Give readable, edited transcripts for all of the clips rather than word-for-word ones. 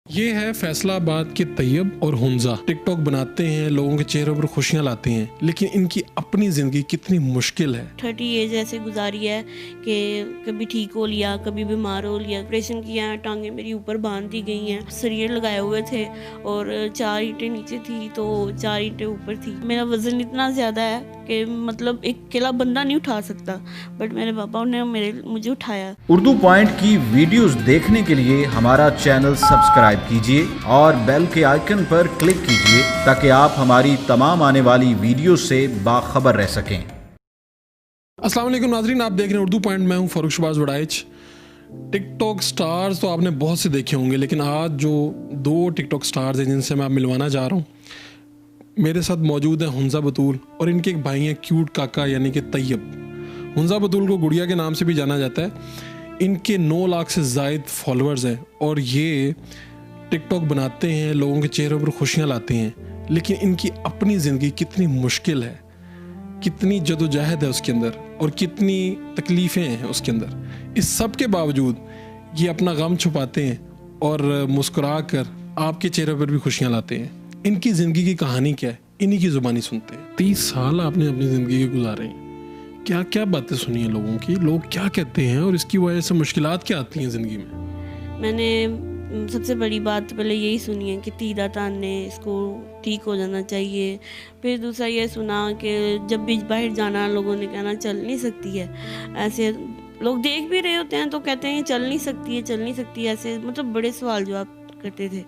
ये है फैसलाबाद के तैयब और हुंजा। टिकटॉक बनाते हैं, लोगों के चेहरों पर खुशियां लाते हैं, लेकिन इनकी अपनी जिंदगी कितनी मुश्किल है। 30 एज ऐसे गुजारी है कि कभी ठीक हो लिया, कभी बीमार हो लिया, ऑपरेशन किया, टांगे मेरी ऊपर बांध दी गई हैं, सरिये लगाए हुए थे और 4 ईंटें नीचे थी तो 4 ईंटें ऊपर थी। मेरा वजन इतना ज़्यादा है कि मतलब एक अकेला बंदा नहीं उठा सकता, बट मेरे पापा ने मुझे उठाया। उर्दू पॉइंट की वीडियोस देखने के लिए हमारा चैनल सब्सक्राइब कीजिए और बेल के आइकन पर क्लिक कीजिए ताकि आप हमारी तमाम आने वाली वीडियो से बाखबर रह सकें। अस्सलाम वालेकुम नाज़रीन, आप देख रहे हैं उर्दू पॉइंट। मैं हूं फारूक शहबाज वड़ाइच। टिकटॉक स्टार्स तो आपने बहुत से देखे होंगे, लेकिन आज जो 2 टिकटॉक स्टार्स हैं जिनसे मैं आप मिलवाना जा रहा हूँ, मेरे साथ मौजूद है हुंजा बतूल और इनके एक भाई हैं क्यूट काका यानी कि तैयब। हुंजा बतूल को गुड़िया के नाम से भी जाना जाता है। इनके 9 लाख से ज़ायद फॉलोअर्स हैं और ये टिकटॉक बनाते हैं, लोगों के चेहरों पर खुशियां लाते हैं, लेकिन इनकी अपनी ज़िंदगी कितनी मुश्किल है, कितनी जदोजहद है उसके अंदर और कितनी तकलीफ़ें हैं उसके अंदर। इस सब के बावजूद ये अपना गम छुपाते हैं और मुस्कुरा कर आपके चेहरे पर भी खुशियां लाते हैं। इनकी ज़िंदगी की कहानी क्या है, इन्हीं की ज़ुबानी सुनते हैं। 30 साल आपने अपनी ज़िंदगी के गुजारे हैं, क्या क्या बातें सुनी हैं लोगों की, लोग क्या कहते हैं और इसकी वजह से मुश्किलात क्या आती हैं ज़िंदगी में? मैंने सबसे बड़ी बात पहले यही सुनी है कि तीरा तानने इसको ठीक हो जाना चाहिए। फिर दूसरा ये सुना कि जब भी बाहर जाना लोगों ने कहना चल नहीं सकती है, ऐसे लोग देख भी रहे होते हैं तो कहते हैं चल नहीं सकती है, चल नहीं सकती है, ऐसे मतलब बड़े सवाल जवाब करते थे।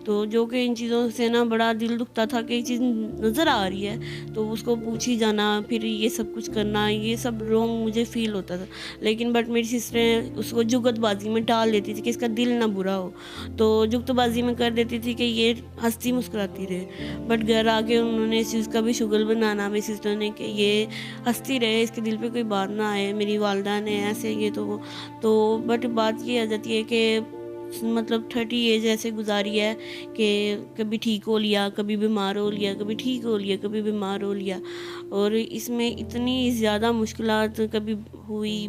तो जो कि इन चीज़ों से ना बड़ा दिल दुखता था कि ये चीज़ नज़र आ रही है तो उसको पूछी जाना, फिर ये सब कुछ करना, ये सब रॉन्ग मुझे फील होता था। लेकिन बट मेरी सिस्टरें उसको जुगतबाजी में टाल देती थी कि इसका दिल ना बुरा हो, तो जुगतबाजी में कर देती थी कि ये हंसती मुस्कुराती रहे। बट घर आके उन्होंने इस चीज़ का भी शुगल बनाना मेरी सिस्टर ने कि ये हंसती रहे, इसके दिल पे कोई बात ना आए। मेरी वालदा ने ऐसे ये तो बट बात ये आ जाती है कि मतलब 30 एज ऐसे गुजारी है कि कभी ठीक हो लिया, कभी बीमार हो लिया, कभी ठीक हो लिया, कभी बीमार हो लिया। और इसमें इतनी ज़्यादा मुश्किलात कभी हुई,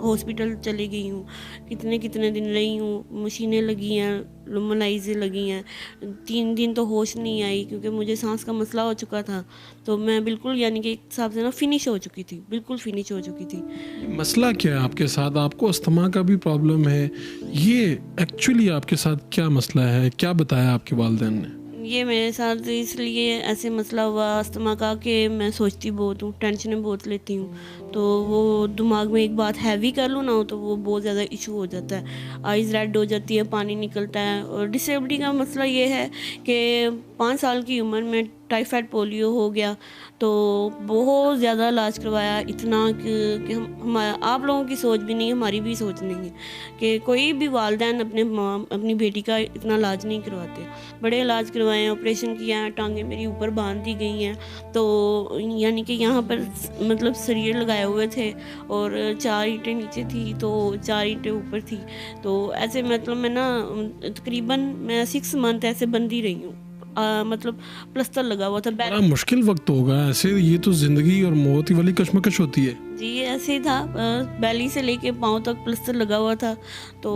हॉस्पिटल चली गई हूँ, कितने दिन रही हूँ, मशीनें लगी हैं, लुमलाइजें लगी हैं, 3 दिन तो होश नहीं आई क्योंकि मुझे सांस का मसला हो चुका था। तो मैं बिल्कुल यानी कि एक हिसाब से ना फिनिश हो चुकी थी, बिल्कुल फिनिश हो चुकी थी। मसला क्या है आपके साथ? आपको अस्थमा का भी प्रॉब्लम है, ये एक्चुअली आपके साथ क्या मसला है, क्या बताया आपके वालिदैन ने? ये मेरे साथ इसलिए ऐसे मसला हुआ अस्थमा का कि मैं सोचती बहुत हूँ, टेंशनें बहुत लेती हूँ, तो वो दिमाग में एक बात हैवी कर लूँ ना तो वो बहुत ज़्यादा इशू हो जाता है, आइज़ रेड हो जाती है, पानी निकलता है। और डिसेबिलिटी का मसला ये है कि 5 साल की उम्र में टाइफाइड पोलियो हो गया, तो बहुत ज़्यादा इलाज करवाया, इतना कि हम आप लोगों की सोच भी नहीं, हमारी भी सोच नहीं है कि कोई भी वालिदैन अपनी बेटी का इतना इलाज नहीं करवाते। बड़े इलाज करवाए हैं, ऑपरेशन किया है, टांगे मेरी ऊपर बांध दी गई हैं, तो यानी कि यहाँ पर मतलब सरिये लगाए हुए थे और 4 ईंटें नीचे थी तो 4 ईंटें ऊपर थी। तो ऐसे मतलब मैं ना तकरीबन मैं 6 मंथ ऐसे बंदी रही हूँ, मतलब प्लस्तर लगा हुआ था। बड़ा मुश्किल वक्त होगा ऐसे, ये तो जिंदगी और मौत वाली कशमकश होती है जी, ऐसे ही था, बैली से लेके पाँव तक प्लस्तर लगा हुआ था, तो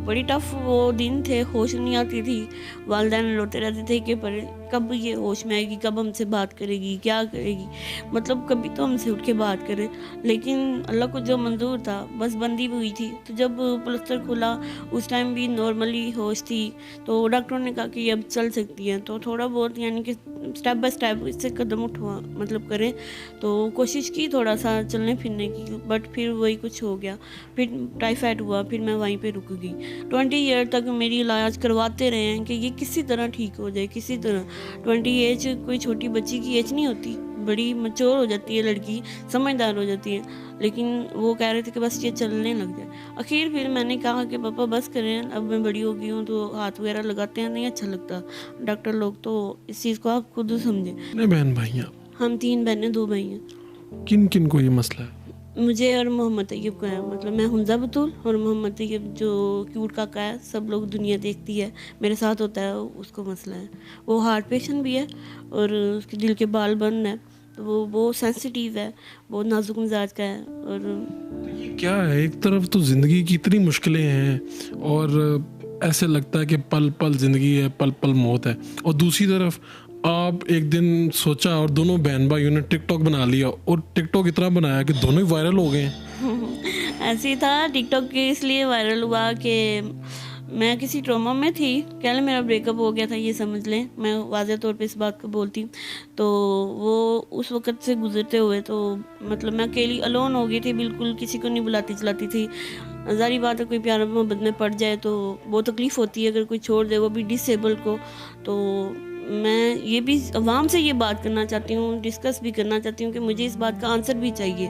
बड़ी टफ वो दिन थे, होश नहीं आती थी। वालिदैन रोते रहते थे कि पर कब ये होश में आएगी, कब हमसे बात करेगी, क्या करेगी, मतलब कभी तो हमसे उठ के बात करे। लेकिन अल्लाह को जो मंजूर था, बस बंदी हुई थी। तो जब प्लस्तर खुला उस टाइम भी नॉर्मली होश थी, तो डॉक्टरों ने कहा कि ये अब चल सकती हैं, तो थोड़ा बहुत यानी कि स्टेप बाय स्टेप इससे कदम उठवा मतलब करें, तो कोशिश की थोड़ा सा चलने फिरने की, बट फिर वही कुछ हो गया, फिर टाइफाइड हुआ, फिर मैं वहीं पे रुक गई। 20 ईयर तक मेरी इलाज करवाते रहे हैं कि ये किसी तरह ठीक हो जाए, किसी तरह। 20 एज कोई छोटी बच्ची की एज नहीं होती, बड़ी मैच्योर हो जाती है लड़की, समझदार हो जाती है, लेकिन वो कह रहे थे कि बस ये चलने लग जाए। आखिर फिर मैंने कहा कि पापा बस करें, अब मैं बड़ी हो गई हूँ तो हाथ वगैरह लगाते हैं नहीं अच्छा लगता, डॉक्टर लोग, तो इस चीज़ को आप खुद समझें। कितने बहन भाई हैं आप? हम 3 बहनें 2 भाई हैं। किन किन को ये मसला है? मुझे और मोहम्मद तैयब का है, मतलब मैं हुंजा बतूल और मोहम्मद तैयब जो क्यूट काका है, सब लोग दुनिया देखती है, मेरे साथ होता है, उसको मसला है। वो हार्ट पेशेंट भी है और उसके दिल के बाल बंद है, तो वो बहुत सेंसिटिव है, बहुत नाजुक मिजाज का है। और ये क्या है, एक तरफ तो ज़िंदगी की इतनी मुश्किलें हैं और ऐसे लगता है कि पल पल ज़िंदगी है, पल पल मौत है। और दूसरी तरफ आप एक दिन सोचा और दोनों बहन भाइयों ने टिकटॉक बना लिया और टिकटॉक इतना बनाया कि दोनों ही वायरल हो गए हैं। ऐसे ही था, टिकटॉक के इसलिए वायरल हुआ कि मैं किसी ट्रॉमा में थी, कह लें मेरा ब्रेकअप हो गया था, ये समझ लें, मैं वाज़े तौर पे इस बात को बोलती हूँ। तो वो उस वक़्त से गुजरते हुए तो मतलब मैं अकेली अलोन हो गई थी, बिल्कुल किसी को नहीं बुलाती चलाती थी। ज़ाहिर बात है कोई प्यार मोहब्बत में पड़ जाए तो बहुत तकलीफ़ होती है, अगर कोई छोड़ दे, वो भी डिसेबल को। तो मैं ये भी अवाम से ये बात करना चाहती हूँ, डिस्कस भी करना चाहती हूँ कि मुझे इस बात का आंसर भी चाहिए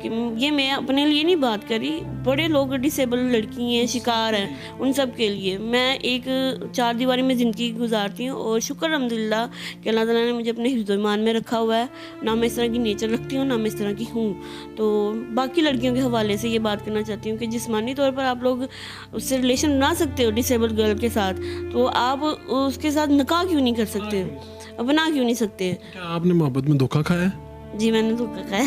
कि ये मैं अपने लिए नहीं बात करी, बड़े लोग डिसेबल लड़की हैं, शिकार हैं, उन सब के लिए मैं एक चार दीवारी में ज़िंदगी गुजारती हूँ। और शुक्र अल्हम्दुलिल्लाह कि अल्लाह ताला ने मुझे अपने हिफ्ज़ ईमान में रखा हुआ है। ना मैं इस तरह की नेचर रखती हूँ, ना मैं इस तरह की हूँ। तो बाकी लड़कियों के हवाले से ये बात करना चाहती हूँ कि जिस्मानी तौर पर आप लोग उससे रिलेशन बना सकते हो डिसेबल गर्ल के साथ, तो आप उसके साथ निकाह क्यों नहीं कर सकते, बना क्यों नहीं सकते? क्या आपने मोहब्बत में धोखा खाया है? जी मैंने धोखा खाया।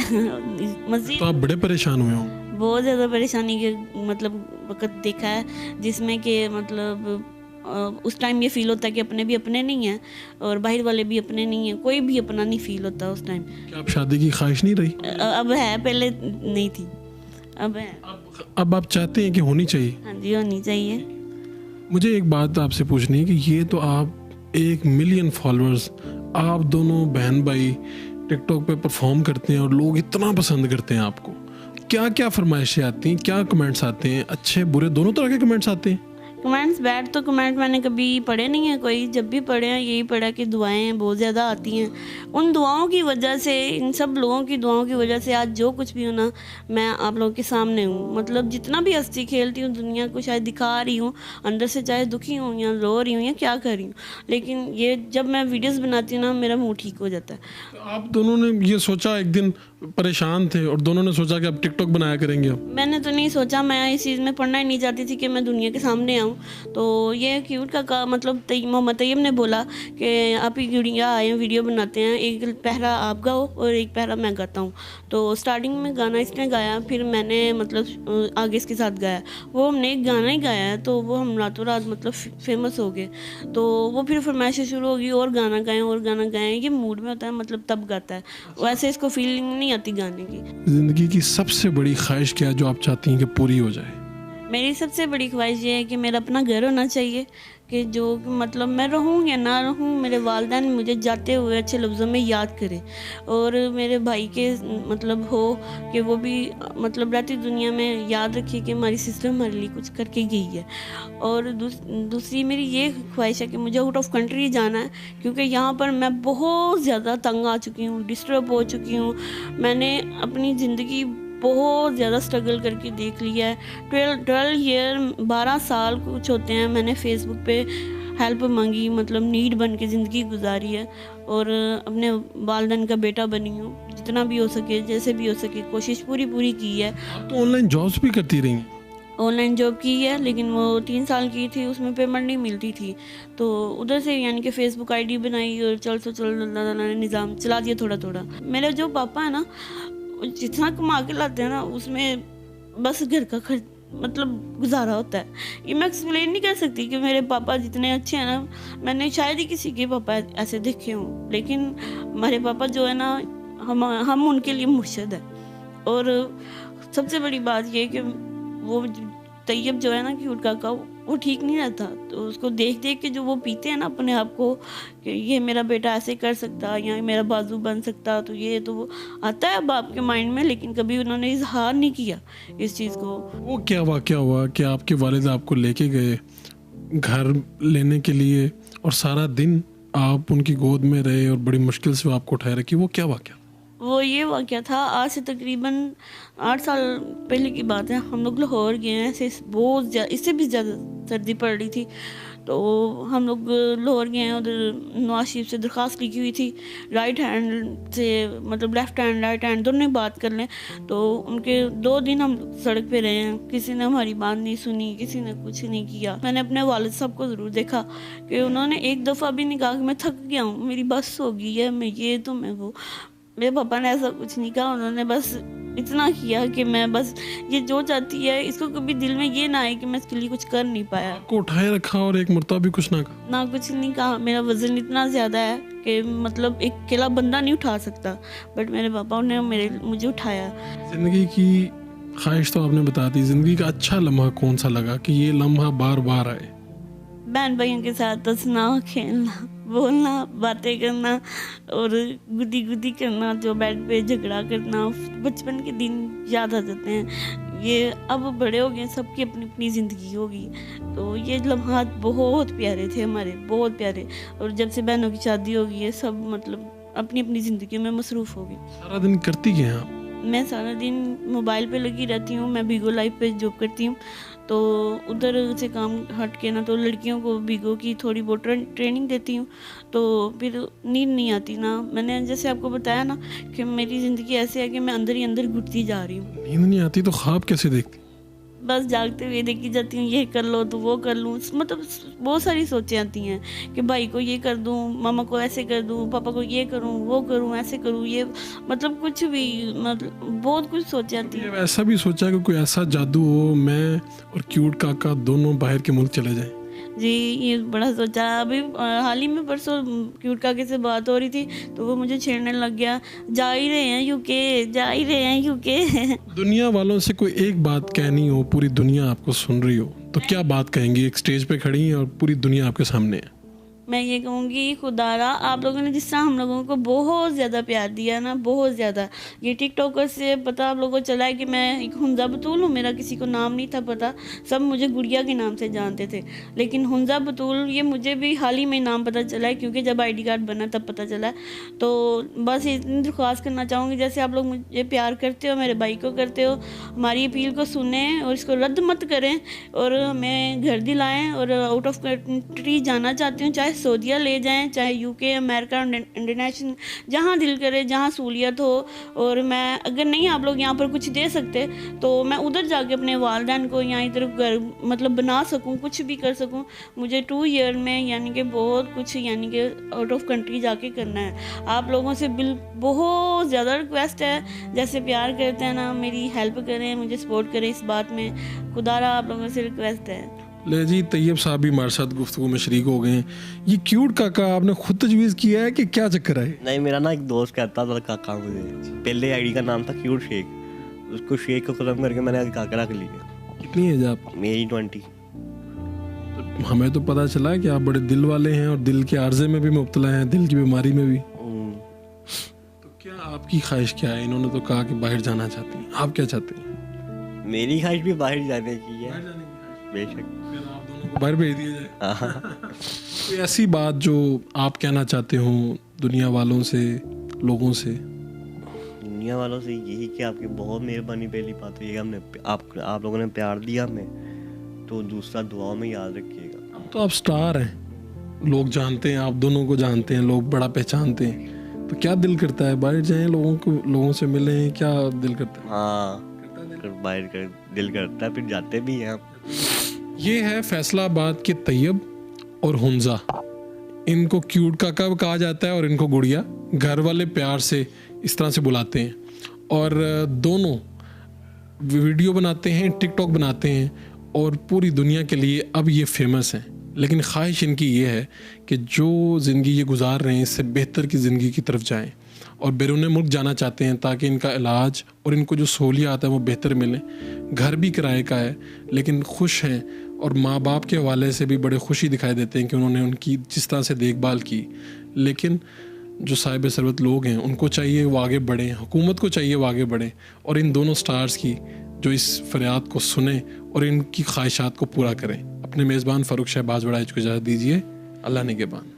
मज़ीद तो आप बड़े परेशान हुए हो? बहुत ज़्यादा परेशानी के मतलब वक़्त देखा है, जिसमें कि मतलब उस टाइम ये फ़ील होता है कि अपने भी अपने नहीं हैं और बाहर वाले भी अपने नहीं हैं, कोई भी अपना नहीं फ़ील होता उस टाइम। क्या आप शादी की ख्वाहिश नहीं रही? अब है, पहले नहीं थी, अब है। अब आप चाहते हैं कि होनी चाहिए? हाँ जी, होनी चाहिए। मुझे एक बात आपसे पूछनी है कि ये तो आप 1 मिलियन फॉलोअर्स, आप दोनों बहन भाई टिकटॉक पे परफॉर्म करते हैं और लोग इतना पसंद करते हैं आपको, क्या क्या फरमाइशें आती हैं, क्या कमेंट्स आते हैं, अच्छे बुरे दोनों तरह के कमेंट्स आते हैं? कमेंट्स बैड तो कमेंट मैंने कभी पढ़े नहीं है कोई, जब भी पढ़े हैं यही पढ़ा कि दुआएं बहुत ज़्यादा आती हैं। उन दुआओं की वजह से, इन सब लोगों की दुआओं की वजह से आज जो कुछ भी हो ना, मैं आप लोगों के सामने हूँ। मतलब जितना भी हंसती खेलती हूँ, दुनिया को शायद दिखा रही हूँ, अंदर से चाहे दुखी हूँ या रो रही हूँ या क्या कर रही हूँ, लेकिन ये जब मैं वीडियोज़ बनाती हूँ ना, मेरा मुँह ठीक हो जाता है। आप दोनों ने ये सोचा, एक दिन परेशान थे और दोनों ने सोचा कि अब टिकटॉक बनाया करेंगे? अब मैंने तो नहीं सोचा, मैं इस चीज़ में पढ़ना ही नहीं चाहती थी कि मैं दुनिया के सामने आऊँ। तो ये क्यूट का मतलब मोहम्मद तैयब ने बोला कि आप ही गुड़िया आए हैं, वीडियो बनाते हैं, एक पहरा आप गाओ और एक पहरा मैं गाता हूँ। तो स्टार्टिंग में गाना इसने गाया, फिर मैंने मतलब आगे इसके साथ गाया। वो हमने एक गाना ही गाया है तो वो हम रातों रात मतलब फेमस हो गए। तो वो फिर फरमाइशें शुरू होगी और गाना गाएं और गाना गाएं, ये मूड में होता है मतलब तब गाता है, वैसे इसको फीलिंग नहीं आती गाने की। जिंदगी की सबसे बड़ी ख्वाहिश क्या है जो आप चाहती हैं कि पूरी हो जाए? मेरी सबसे बड़ी ख्वाहिश ये है कि मेरा अपना घर होना चाहिए, कि जो मतलब मैं रहूँ या ना रहूँ, मेरे वालिदैन मुझे जाते हुए अच्छे लफ्ज़ों में याद करें, और मेरे भाई के मतलब हो कि वो भी मतलब रहती दुनिया में याद रखे कि हमारी सिस्टर हमारे लिए कुछ करके गई है। और दूसरी मेरी ये ख्वाहिश है कि मुझे आउट ऑफ कंट्री जाना है, क्योंकि यहाँ पर मैं बहुत ज़्यादा तंग आ चुकी हूँ, डिस्टर्ब हो चुकी हूँ। मैंने अपनी ज़िंदगी बहुत ज़्यादा स्ट्रगल करके देख लिया है। 12 ईयर 12 साल कुछ होते हैं मैंने फेसबुक पे हेल्प मांगी, मतलब नीड बन के ज़िंदगी गुजारी है, और अपने वालिदैन का बेटा बनी हूँ। जितना भी हो सके, जैसे भी हो सके, कोशिश पूरी की है। तो ऑनलाइन जॉब्स भी करती रही? ऑनलाइन जॉब की है, लेकिन वो 3 साल की थी, उसमें पेमेंट नहीं मिलती थी, तो उधर से यानी कि फेसबुक आईडी बनाई और चल अल्लाह ताला ने निज़ाम चला दिया थोड़ा थोड़ा। मेरे जो पापा है ना, जितना कमा के लाते हैं ना, उसमें बस घर का खर्च मतलब गुजारा होता है। ये मैं एक्सप्लेन नहीं कर सकती कि मेरे पापा जितने अच्छे हैं ना, मैंने शायद ही किसी के पापा ऐसे देखे हों, लेकिन हमारे पापा जो है ना, हम उनके लिए मुर्शिद है। और सबसे बड़ी बात ये कि वो तैयब जो है ना, क्यूट काका, वो ठीक नहीं रहता, तो उसको देख के जो वो पीते हैं ना अपने आप को कि ये मेरा बेटा ऐसे कर सकता या मेरा बाजू बन सकता, तो ये तो वो आता है अब आपके माइंड में, लेकिन कभी उन्होंने इजहार नहीं किया इस चीज़ को। वो क्या वाक़या हुआ कि आपके वालिद आपको लेके गए घर लेने के लिए और सारा दिन आप उनकी गोद में रहे और बड़ी मुश्किल से वो आपको उठाए रखी, वो क्या वाक़या? वो ये वाक़या था, आज से तकरीबन 8 साल पहले की बात है। हम लोग लाहौर गए हैं, ऐसे बहुत ज़्यादा, इससे भी ज़्यादा सर्दी पड़ रही थी, तो हम लोग लाहौर गए हैं। उधर नवाज शरीफ से दरख्वास्त लिखी हुई थी, राइट हैंड से मतलब लेफ़्ट हैंड राइट हैंड दोनों बात कर लें। तो उनके 2 दिन हम सड़क पे रहे हैं, किसी ने हमारी बात नहीं सुनी, किसी ने कुछ नहीं किया। मैंने अपने वालिद साहब को ज़रूर देखा कि उन्होंने एक दफ़ा भी नहीं कहा कि मैं थक गया हूँ, मेरी बस हो गई है, मैं ये तो मैं वो। मेरे पापा ने ऐसा कुछ नहीं कहा, उन्होंने बस इतना किया कि मैं बस ये जो चाहती है इसको कभी दिल में ये ना आए कि मैं इसके लिए कुछ कर नहीं पाया। को उठाए रखा और एक मरतबा भी कुछ ना कहा? ना कुछ नहीं कहा। मेरा वज़न इतना ज़्यादा है कि मतलब एक अकेला बंदा नहीं उठा सकता, बट मेरे पापा ने मुझे उठाया। ज़िंदगी की ख्वाहिश तो आपने बता दी, ज़िंदगी का अच्छा लम्हा कौन सा लगा कि ये लम्हा बार बार आए? बहन भाइयों के साथ हंसना, खेलना, बोलना, बातें करना और गुदी गुदी करना, जो बेड पे झगड़ा करना, बचपन के दिन याद आ जाते हैं। ये अब बड़े हो गए, सबकी अपनी अपनी ज़िंदगी होगी, तो ये लम्हात बहुत प्यारे थे हमारे, बहुत प्यारे। और जब से बहनों की शादी होगी है सब मतलब अपनी अपनी ज़िंदगी में मसरूफ़ हो गए। सारा दिन करती क्या हैं आप? मैं सारा दिन मोबाइल पे लगी रहती हूँ। मैं बीगो लाइफ पे जॉब करती हूँ, तो उधर से काम हट के ना तो लड़कियों को बीगो की थोड़ी बहुत ट्रेनिंग देती हूँ, तो फिर नींद नहीं आती ना। मैंने जैसे आपको बताया ना कि मेरी ज़िंदगी ऐसे है कि मैं अंदर ही अंदर घुटती जा रही हूँ। नींद नहीं आती तो ख्वाब कैसे देखती? बस जागते हुए देखी जाती हूँ, ये कर लो तो वो कर लूँ, मतलब बहुत सारी सोचें आती हैं कि भाई को ये कर दूँ, मामा को ऐसे कर दूँ, पापा को ये करूँ, वो करूँ, ऐसे करूँ, ये मतलब कुछ भी, मतलब बहुत कुछ सोचें आती हैं। ऐसा भी सोचा कि कोई ऐसा जादू हो मैं और क्यूट काका दोनों बाहर के मुल्क चले जाएं? जी, ये बड़ा सोचा। अभी हाल ही में परसों क्यूट काके से बात हो रही थी तो वो मुझे छेड़ने लग गया, जा ही रहे हैं यूके, जा ही रहे हैं यूके। दुनिया वालों से कोई एक बात कहनी हो, पूरी दुनिया आपको सुन रही हो, तो क्या बात कहेंगी? एक स्टेज पे खड़ी हैं और पूरी दुनिया आपके सामने है। मैं ये कहूँगी, खुदारा आप लोगों ने जिस तरह हम लोगों को बहुत ज़्यादा प्यार दिया ना, बहुत ज़्यादा। ये टिकटॉकर से पता आप लोगों को चला है कि मैं एक हुंजा बतूल हूँ, मेरा किसी को नाम नहीं था पता, सब मुझे गुड़िया के नाम से जानते थे, लेकिन हुंजा बतूल ये मुझे भी हाल ही में नाम पता चला है, क्योंकि जब ID कार्ड बना तब पता चला। तो बस इतनी दरख्वास्त करना चाहूँगी, जैसे आप लोग मुझे प्यार करते हो, मेरे भाई को करते हो, हमारी अपील को सुने और इसको रद्द मत करें और हमें घर दिलाएँ। और आउट ऑफ कंट्री जाना चाहती हूँ, चाहे सऊदीया ले जाएं, चाहे यूके, अमेरिका, इंटरनेशनल, जहाँ दिल करे, जहाँ सहूलियत हो। और मैं अगर नहीं आप लोग यहाँ पर कुछ दे सकते तो मैं उधर जाके अपने वालदैन को यहाँ इधर घर मतलब बना सकूँ, कुछ भी कर सकूँ। मुझे 2 ईयर में यानी कि बहुत कुछ यानी कि आउट ऑफ कंट्री जाके करना है। आप लोगों से बहुत ज़्यादा रिक्वेस्ट है, जैसे प्यार करते हैं ना, मेरी हेल्प करें, मुझे सपोर्ट करें इस बात में, खुदारा आप लोगों से रिक्वेस्ट है। ले जी, तैयब साहब भी हमारे साथ गुफ्तगू में शरीक हो गए हैं। ये क्यूट काका आपने खुद तजवीज़ किया है कि क्या चक्कर है? नहीं, मेरा ना एक दोस्त कहता था काका मुझे, पहले ID का नाम था क्यूट शेख, उसको शेख को खत्म करके मैंने काका रख लिया। कितनी एज आप? मेरी 20। तो हमें तो पता चला कि आप बड़े दिल वाले हैं और दिल के आर्जे में भी मुब्तला हैं, दिल की बीमारी में भी। तो क्या आपकी ख्वाहिश क्या है? इन्होंने तो कहा कि बाहर जाना चाहती हैं, आप क्या चाहते हैं? मेरी ख्वाहिश भी बाहर जाने की है, बेशक। आप दोनों को बाहर भेज दिया जाए। कोई ऐसी बात जो आप कहना चाहते हो दुनिया वालों से, लोगों से? दुनिया वालों से यही कि आपकी बहुत मेहरबानी। पहली बात तो ये, हमने आप लोगों ने प्यार दिया हमें, तो दूसरा दुआओं में याद रखिएगा। अब तो आप स्टार हैं, लोग जानते हैं, आप दोनों को जानते हैं, लोग बड़ा पहचानते हैं, तो क्या दिल करता है बाहर जाएं, लोगों से मिलें, क्या दिल करता है? हाँ, बाहर कर दिल करता है, फिर जाते भी हैं। ये है फैसलाबाद के तैयब और हुंजा। इनको क्यूट काका कहा जाता है और इनको गुड़िया, घर वाले प्यार से इस तरह से बुलाते हैं। और दोनों वीडियो बनाते हैं, टिकटॉक बनाते हैं और पूरी दुनिया के लिए अब ये फेमस हैं। लेकिन ख्वाहिश इनकी ये है कि जो ज़िंदगी ये गुजार रहे हैं इससे बेहतर की ज़िंदगी की तरफ जाएं और बैरून मुल्क जाना चाहते हैं ताकि इनका इलाज और इनको जो सहूलियात है वो बेहतर मिले। घर भी किराए का है लेकिन खुश हैं और माँ बाप के हवाले से भी बड़े खुशी दिखाई देते हैं कि उन्होंने उनकी जिस तरह से देखभाल की। लेकिन जो साहिब सरवत लोग हैं उनको चाहिए वो आगे बढ़ें, हुकूमत को चाहिए वो आगे बढ़ें और इन दोनों स्टार्स की जो इस फरियाद को सुने और इनकी ख्वाहिशात को पूरा करें। अपने मेज़बान फ़ारूक शहबाज वड़ाइच को इजाज़त दीजिए। अल्लाह निगहबान।